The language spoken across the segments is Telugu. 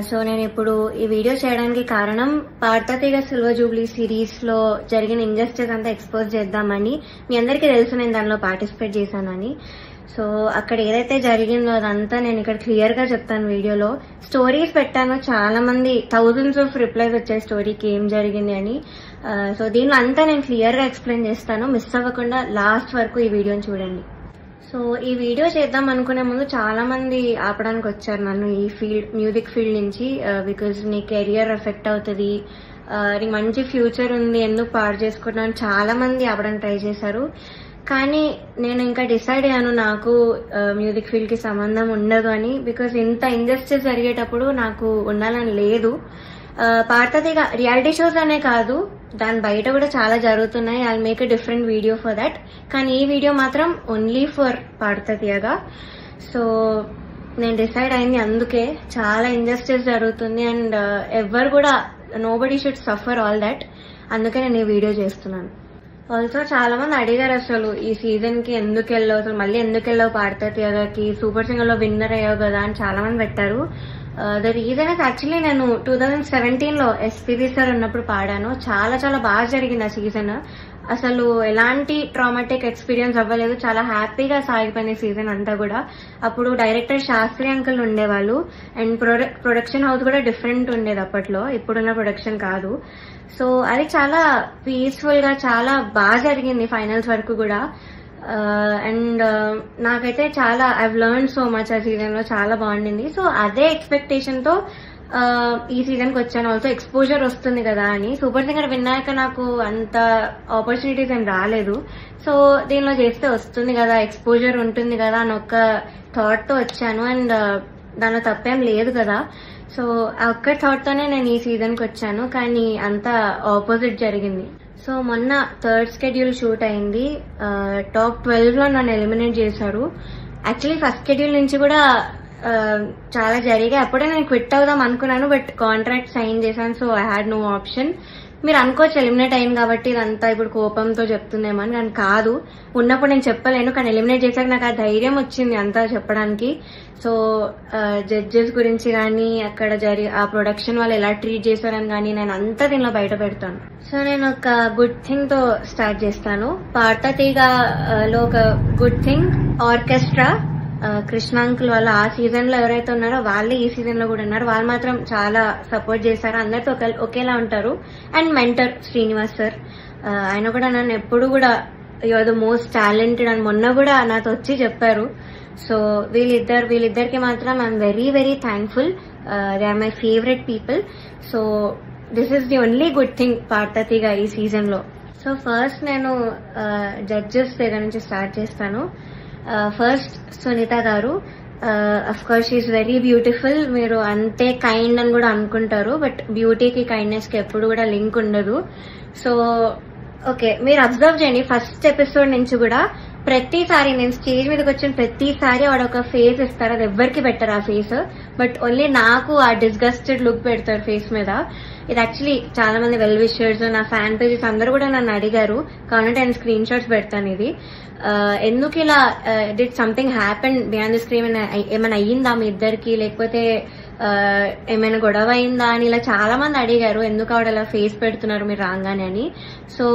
సో నేను ఇప్పుడు ఈ వీడియో చేయడానికి కారణం పాడతా తీగ సిల్వర్ జూబ్లీ సిరీస్ లో జరిగిన ఇంజస్టిస్ అంతా ఎక్స్పోజ్ చేద్దామని. మీ అందరికీ తెలుసు నేను దానిలో పార్టిసిపేట్ చేశానని. సో అక్కడ ఏదైతే జరిగిందో అదంతా నేను ఇక్కడ క్లియర్ గా చెప్తాను వీడియోలో. స్టోరీస్ పెట్టాను, చాలా మంది థౌజండ్స్ ఆఫ్ రిప్లైస్ వచ్చాయి స్టోరీకి ఏం జరిగింది అని. సో దీనిలో అంతా నేను క్లియర్ గా ఎక్స్ప్లెయిన్ చేస్తాను. మిస్ అవ్వకుండా లాస్ట్ వరకు ఈ వీడియోని చూడండి. సో ఈ వీడియో చేద్దాం అనుకునే ముందు చాలా మంది ఆపడానికి వచ్చారు నన్ను ఈ ఫీల్డ్, మ్యూజిక్ ఫీల్డ్ నుంచి. బికాజ్ నీ కెరియర్ ఎఫెక్ట్ అవుతుంది, నీకు మంచి ఫ్యూచర్ ఉంది, ఎందుకు పాడు చేసుకుంటున్నాను చాలా మంది ఆపడానికి ట్రై చేశారు. కానీ నేను ఇంకా డిసైడ్ అయ్యాను నాకు మ్యూజిక్ ఫీల్డ్ కి సంబంధం ఉండదు అని. బికాజ్ ఇంత ఇంజస్టిస్ జరిగేటప్పుడు నాకు ఉండాలని లేదు. పాడతా తీగ రియాలిటీ షోస్ అనే కాదు, దాని బయట కూడా చాలా జరుగుతున్నాయి. I make a different video for that. కానీ ఈ వీడియో మాత్రం ఓన్లీ ఫర్ పాడతా తీయగా. సో నేను డిసైడ్ అయింది అందుకే. చాలా ఇంజస్టిస్ జరుగుతుంది అండ్ ఎవరు కూడా nobody should suffer all that. అందుకే నేను ఈ వీడియో చేస్తున్నాను. ఆల్సో చాలా మంది అడిగారు అసలు ఈ సీజన్ కి ఎందుకు వెళ్ళావు, అసలు మళ్ళీ ఎందుకు వెళ్ళావు పాడతా తీయగాకి, సూపర్ సింగర్ లో విన్నర్ అయ్యావు కదా అని చాలా మంది పెట్టారు. ద రీజన్ ఇస్ యాక్చువల్లీ నేను 2017 లో ఎస్పీబీ సార్ ఉన్నప్పుడు పాడాను. చాలా చాలా బాగా జరిగింది ఆ సీజన్. అసలు ఎలాంటి ట్రామాటిక్ ఎక్స్పీరియన్స్ అవ్వలేదు, చాలా హ్యాపీగా సాగిపోయిన సీజన్ అంతా కూడా. అప్పుడు డైరెక్టర్ శాస్త్రి అంకుల్ ఉండేవాళ్ళు అండ్ ప్రొడక్షన్ హౌస్ కూడా డిఫరెంట్ ఉండేది అప్పట్లో, ఇప్పుడున్న ప్రొడక్షన్ కాదు. సో అది చాలా పీస్ఫుల్ గా చాలా బాగా జరిగింది ఫైనల్స్ వరకు కూడా. అండ్ నాకైతే చాలా ఐవ్ లెర్న్ సో మచ్ ఆ సీజన్ లో, చాలా బాగుండింది. సో అదే ఎక్స్పెక్టేషన్ తో ఈ సీజన్ కి వచ్చాను. ఆల్సో ఎక్స్పోజర్ వస్తుంది కదా అని. సూపర్ సింగర్ విన్నాక నాకు అంత ఆపర్చునిటీస్ ఏం రాలేదు. సో దీనిలో చేస్తే వస్తుంది కదా, ఎక్స్పోజర్ ఉంటుంది కదా అని ఒక థాట్ తో వచ్చాను. అండ్ దానిలో తప్పేం లేదు కదా. సో ఆ ఒక్క థాట్ తోనే నేను ఈ సీజన్ కి వచ్చాను. కానీ అంతా ఆపోజిట్ జరిగింది. సో మొన్న థర్డ్ షెడ్యూల్ షూట్ అయింది. టాప్ 12 లో నన్ను ఎలిమినేట్ చేశారు. యాక్చువల్లీ ఫస్ట్ షెడ్యూల్ నుంచి కూడా చాలా జరిగాయి. అప్పుడే నేను క్విట్ అవుదాం అనుకున్నాను, బట్ కాంట్రాక్ట్ సైన్ చేశాను. So I had no option. మీరు అనుకోవచ్చు ఎలిమినేట్ అయింది కాబట్టి ఇదంతా ఇప్పుడు కోపంతో చెప్తుందేమో అని. కానీ కాదు, ఉన్నప్పుడు నేను చెప్పలేను. కానీ ఎలిమినేట్ చేశాక నాకు ఆ ధైర్యం వచ్చింది అంతా చెప్పడానికి. సో జడ్జెస్ గురించి కానీ అక్కడ ఆ ప్రొడక్షన్ వాళ్ళు ఎలా ట్రీట్ చేశారని కానీ నేను అంతా దీనిలో బయట పెడతాను. సో నేను ఒక గుడ్ థింగ్ తో స్టార్ట్ చేస్తాను. పాడతా తీగలో ఒక good thing, orchestra. Krishna uncle వాళ్ళు ఆ సీజన్ లో ఎవరైతే ఉన్నారో వాళ్ళే ఈ సీజన్ లో కూడా ఉన్నారు. వాళ్ళు మాత్రం చాలా సపోర్ట్ చేశారు, అందరితో ఒకేలా ఉంటారు. అండ్ మెంటర్ శ్రీనివాస్ సార్, ఆయన కూడా నన్ను ఎప్పుడు కూడా you are the most talented అని మొన్న కూడా నాతో వచ్చి చెప్పారు. సో వీళ్ళిద్దరికి మాత్రం I'm very very thankful. They are my favourite people. So this is the only good thing Padutha Theeyaga ఈ సీజన్ లో. సో ఫస్ట్ నేను జడ్జెస్ దగ్గర నుంచి స్టార్ట్ చేస్తాను. First Sunitha garu. Of course she is very beautiful. మీరు అంతే కైండ్ అని కూడా అనుకుంటారు, బట్ బ్యూటీకి కైండ్నెస్ కి ఎప్పుడు కూడా లింక్ ఉండదు. సో ఓకే, మీరు అబ్జర్వ్ చేయండి ఫస్ట్ ఎపిసోడ్ నుంచి కూడా ప్రతిసారి నేను స్టేజ్ మీదకి వచ్చిన ప్రతిసారి వాడు ఒక ఫేస్ ఇస్తారు. అది ఎవరికి పెట్టరు ఆ ఫేస్, బట్ ఓన్లీ నాకు ఆ డిస్గస్టెడ్ లుక్ పెడతారు ఫేస్ మీద. ఇది యాక్చువల్లీ చాలా మంది వెల్ విషర్స్, నా ఫ్యాన్ పేజెస్ అందరూ కూడా నన్ను అడిగారు. కాబట్టి నేను స్క్రీన్ షాట్స్ పెడతాను. ఇది ఎందుకు ఇలా did something happen behind the screen, ఏమైనా అయ్యిందా మీ ఇద్దరికి, లేకపోతే ఏమైనా గొడవ అయిందా అని ఇలా చాలా మంది అడిగారు. ఎందుకు ఆవిడ అలా ఫేస్ పెడుతున్నారు మీరు రాగానే అని. సో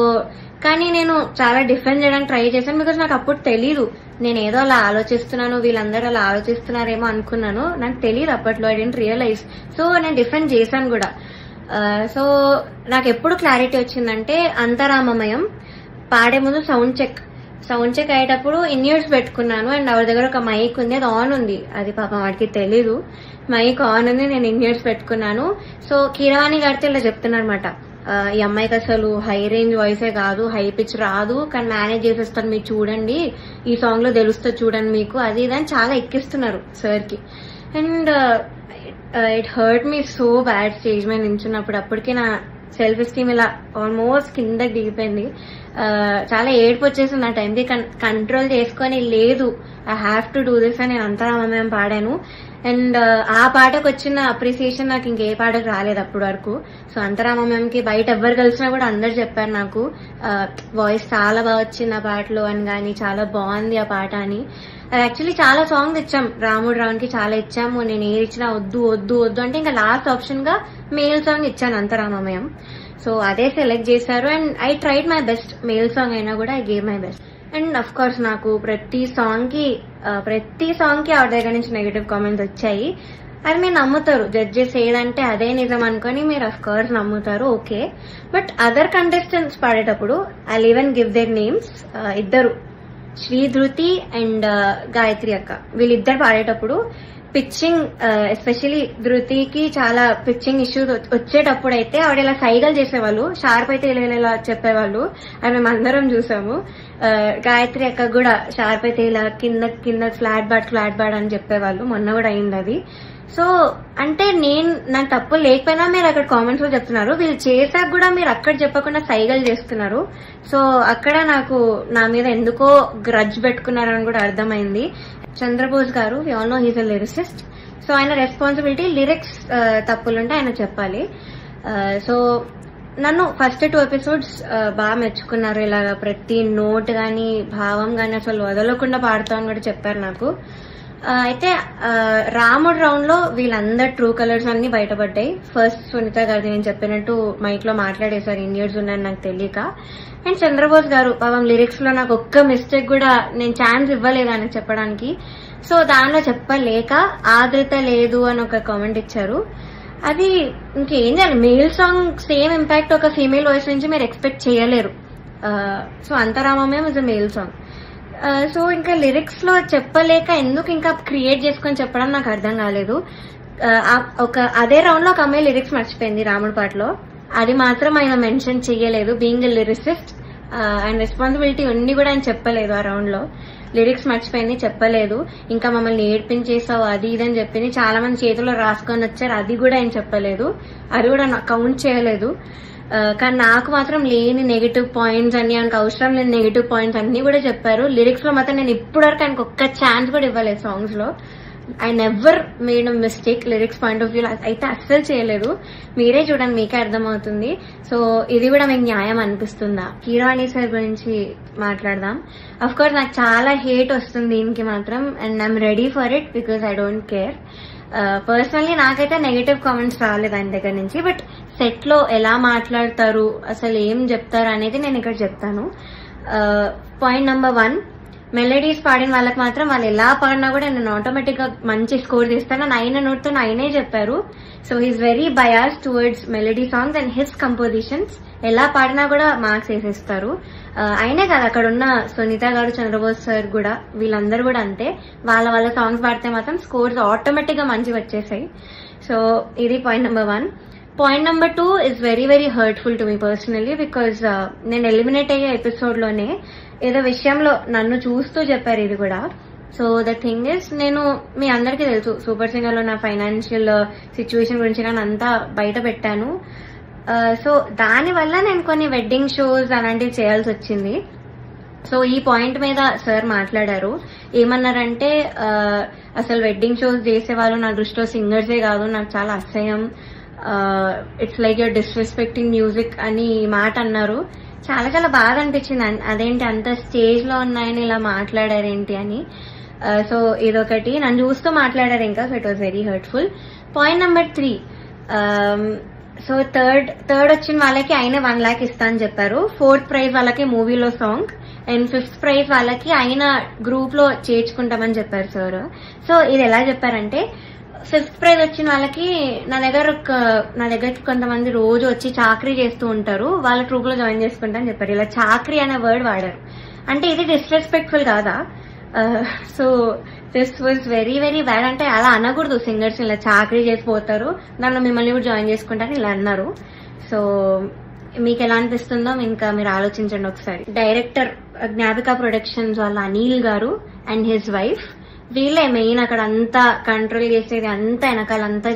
కానీ నేను చాలా డిఫెండ్ చేయడానికి ట్రై చేశాను. బికాస్ నాకు అప్పుడు తెలీదు, నేను ఏదో అలా ఆలోచిస్తున్నాను, వీళ్ళందరూ అలా ఆలోచిస్తున్నారేమో అనుకున్నాను. నాకు తెలియదు అప్పట్లో, ఐ డెంట్ రియలైజ్. సో నేను డిఫెండ్ చేశాను కూడా. సో నాకు ఎప్పుడు క్లారిటీ వచ్చిందంటే అంతరామమయం పాడే ముందు సౌండ్ చెక్ అయ్యేటప్పుడు ఇన్యూర్స్ పెట్టుకున్నాను. అండ్ ఆవిడ దగ్గర ఒక మైక్ ఉంది, అది ఆన్ ఉంది. అది పాపం వాడికి తెలీదు, మైక్ ఆన్ ఉంది, నేను ఇన్యూర్స్ పెట్టుకున్నాను. సో కీరవాణి గారితో ఇలా చెప్తున్నారన్నమాట, ఈ అమ్మాయికి అసలు హై రేంజ్ వాయిసే కాదు, హై పిచ్ రాదు, కానీ మేనేజ్ చేసేస్తాను మీరు చూడండి, ఈ సాంగ్ లో తెలుస్తుంది చూడండి మీకు, అది ఇదని చాలా ఎక్కిస్తున్నారు సార్ కి. And it hurt me so bad stage మీద నించున్నప్పుడు. అప్పటికే నా సెల్ఫ్ ఎస్టీమ్ ఇలా ఆల్మోస్ట్ కిందకి దిగిపోయింది. చాలా ఏడుపు వచ్చేసింది ఆ టైంకి. కంట్రోల్ చేసుకొని లేదు I have to do this అని నేను అంతరామమయం పాడాను. అండ్ ఆ పాటకు వచ్చిన అప్రిసియేషన్ నాకు ఇంకే పాటకు రాలేదు అప్పటి వరకు. సో అంతరామమయంకి బయట ఎవరు కలిసినా కూడా అందరు చెప్పారు నాకు వాయిస్ చాలా బాగా వచ్చింది ఆ పాటలో అని, కానీ చాలా బాగుంది ఆ పాట అని. యాక్చువల్లీ చాలా సాంగ్స్ ఇచ్చాం రాముడు రావునికి, చాలా ఇచ్చాము. నేను ఏది ఇచ్చినా వద్దు వద్దు వద్దు అంటే ఇంకా లాస్ట్ ఆప్షన్ గా మేల్ సాంగ్ ఇచ్చాను అంతరామమయం. సో అదే సెలెక్ట్ చేశారు and I tried my best. Male song అయినా కూడా I gave my best. And of course నాకు ప్రతి సాంగ్ కి ఆవిడ దగ్గర నుంచి నెగటివ్ కామెంట్స్ వచ్చాయి. అది మీరు నమ్ముతారు, జడ్జెస్ ఏదంటే అదే నిజం అనుకుని మీరు అఫ్ కోర్స్ నమ్ముతారు, ఓకే. బట్ అదర్ కంటెస్టెంట్స్ పాడేటప్పుడు I even give their names. ఇద్దరు శ్రీధృతి అండ్ గాయత్రి అక్క, వీళ్ళిద్దరు పాడేటప్పుడు పిచ్చింగ్, ఎస్పెషలీ ధృతికి చాలా పిచ్చింగ్ ఇష్యూస్ వచ్చేటప్పుడు అయితే ఆవిడ ఇలా సైగలు చేసేవాళ్ళు, షార్ప్ అయితే ఇలా చెప్పేవాళ్ళు, అది మేము అందరం చూసాము. గాయత్రి అక్క కూడా షార్ప్ అయితే ఇలా కింద ఫ్లాట్ బాడ్ అని చెప్పేవాళ్ళు, మొన్న కూడా అయింది అది. సో అంటే నాకు తప్పు లేకపోయినా మీరు అక్కడ కామెంట్స్ లో చెప్తున్నారు, వీళ్ళు చేశాక కూడా మీరు అక్కడ చెప్పకుండా సైగలు చేస్తున్నారు. సో అక్కడ నాకు నా మీద ఎందుకో గ్రడ్జ్ పెట్టుకున్నారని కూడా అర్థమైంది. Chandrabose garu, we all know he's a lyricist. So ఆయన రెస్పాన్సిబిలిటీ లిరిక్స్ తప్పులుంటే ఆయన చెప్పాలి. సో నన్ను ఫస్ట్ 2 ఎపిసోడ్స్ బాగా మెచ్చుకున్నారు. ఇలాగా ప్రతి నోట్ గాని భావం గాని అసలు వదలకుండా పాడుతామని కూడా చెప్పారు నాకు. అయితే రాముడు రౌండ్ లో వీళ్ళందరు ట్రూ కలర్స్ అన్ని బయటపడ్డాయి. ఫస్ట్ సునీత గారిది నేను చెప్పినట్టు మైక్ లో మాట్లాడేశారు, ఇండియన్స్ ఉన్నాయని నాకు తెలియక. అండ్ చంద్రబోస్ గారు పాపం లిరిక్స్ లో నాకు ఒక్క మిస్టేక్ కూడా నేను ఛాన్స్ ఇవ్వలేదు ఆయన చెప్పడానికి. సో దానిలో చెప్పలేక ఆదృత లేదు అని ఒక కామెంట్ ఇచ్చారు. అది ఇంకేం చేయాలి, మేల్ సాంగ్ సేమ్ ఇంపాక్ట్ ఒక ఫీమేల్ వాయిస్ నుంచి మీరు ఎక్స్పెక్ట్ చేయలేరు. సో అంతరామమయం is a male song. So ఇంకా లిరిక్స్ లో చెప్పలేక ఎందుకు ఇంకా క్రియేట్ చేసుకొని చెప్పడం నాకు అర్థం కాలేదు. అదే రౌండ్ లో ఒక అమ్మాయి లిరిక్స్ మర్చిపోయింది రాముడి పాటలో, అది మాత్రం ఆయన మెన్షన్ చెయ్యలేదు. Being a lyricist and responsibility ఉండి కూడా ఆయన చెప్పలేదు. ఆ రౌండ్ లో లిరిక్స్ మర్చిపోయింది, చెప్పలేదు. ఇంకా మమ్మల్ని ఏడ్పించేసావు అది ఇది అని చెప్పింది. చాలా మంది చేతిలో రాసుకొని వచ్చారు, అది కూడా ఆయన చెప్పలేదు, అది కూడా కౌంట్ చేయలేదు. కానీ నాకు మాత్రం లేని నెగిటివ్ పాయింట్స్ అన్ని, ఆయనకు అవసరం లేని నెగిటివ్ పాయింట్స్ అన్ని కూడా చెప్పారు. లిరిక్స్ లో మాత్రం నేను ఇప్పటివరకు ఆయనకు ఒక్క ఛాన్స్ కూడా ఇవ్వలేదు సాంగ్స్ లో. I never made a mistake lyrics point of view అయితే అస్సలు చేయలేదు. మీరే చూడండి, మీకే అర్థమవుతుంది. సో ఇది కూడా మీకు న్యాయం అనిపిస్తుందా? కీరవాణి సార్ గురించి మాట్లాడదాం. అఫ్ కోర్స్ నాకు చాలా హేట్ వస్తుంది దీనికి మాత్రం, and I'm ready for it because I don't care. Personally నాకైతే నెగటివ్ కామెంట్స్ రాలేదు ఆయన దగ్గర నుంచి. బట్ సెట్ లో ఎలా మాట్లాడతారు, అసలు ఏం చెప్తారు అనేది నేను ఇక్కడ చెప్తాను. పాయింట్ నెంబర్ 1, మెలడీస్ పాడిన వాళ్ళకి మాత్రం వాళ్ళు ఎలా పాడినా కూడా నేను ఆటోమేటిక్ గా మంచి స్కోర్ తీస్తాను. ఆయన నోట్తో ఆయనే చెప్పారు. So he's very bias towards melody songs and his compositions. ఎలా పాడినా కూడా మార్క్స్ వేసేస్తారు. అయినే కాదు, అక్కడ ఉన్న సునీత గారు, చంద్రబోస్ సార్ కూడా, వీళ్ళందరూ కూడా అంతే. వాళ్ళ సాంగ్స్ పాడితే మాత్రం స్కోర్స్ ఆటోమేటిక్ గా మంచిగా వచ్చేసాయి. సో ఇది point number 1. Point number 2 is very very hurtful to me personally because నేను ఎలిమినేట్ అయ్యే ఎపిసోడ్ లోనే ఏదో విషయంలో నన్ను చూస్తూ చెప్పారు ఇది కూడా. సో ద థింగ్ ఇస్, నేను మీ అందరికీ తెలుసు సూపర్ సింగర్ లో నా ఫైనాన్షియల్ సిచ్యువేషన్ గురించి నేను అంతా బయట పెట్టాను. సో దానివల్ల నేను కొన్ని వెడ్డింగ్ షోస్ అలాంటివి చేయాల్సి వచ్చింది. సో ఈ పాయింట్ మీద సార్ మాట్లాడారు. ఏమన్నారంటే అసలు వెడ్డింగ్ షోస్ చేసేవాళ్ళు నా దృష్టిలో సింగర్సే కాదు, నాకు చాలా అసహ్యం, it's like you're disrespecting music అని మాట అన్నారు. చాలా చాలా బాధ అనిపించింది, అదేంటి అంత స్టేజ్ లో ఉన్నాయని ఇలా మాట్లాడారేంటి అని. సో ఇదొకటి, నన్ను చూస్తూ మాట్లాడారు ఇంకా. So it was very hurtful. Point number 3, so third వచ్చిన వాళ్ళకి ఆయన 1 lakh ఇస్తా అని చెప్పారు. 4th ప్రైజ్ వాళ్ళకి మూవీలో సాంగ్, అండ్ 5th ప్రైజ్ వాళ్ళకి ఆయన గ్రూప్ లో చేర్చుకుంటామని చెప్పారు సార్. సో ఇది ఎలా చెప్పారంటే, 5th ప్రైజ్ వచ్చిన వాళ్ళకి నా దగ్గరకి కొంతమంది రోజు వచ్చి చాకరీ చేస్తూ ఉంటారు, వాళ్ళ ట్రూప్ లో జాయిన్ చేసుకుంటా అని చెప్పారు. ఇలా చాకరీ అనే వర్డ్ వాడారు. అంటే ఇది డిస్రెస్పెక్ట్ఫుల్ కాదా? So this was very very bad. అంటే అలా అనకూడదు, సింగర్స్ ఇలా చాకరీ చేసిపోతారు, దానిలో మిమ్మల్ని కూడా జాయిన్ చేసుకుంటారని ఇలా అన్నారు. సో మీకు ఎలా అనిపిస్తుందో ఇంకా మీరు ఆలోచించండి ఒకసారి. డైరెక్టర్ జ్ఞాపిక ప్రొడక్షన్స్ వాళ్ళ అనిల్ గారు అండ్ హిజ్ వైఫ్, వీళ్ళే మెయిన్ అక్కడ అంతా కంట్రోల్ చేసేది, అంతా వెనకాలంతా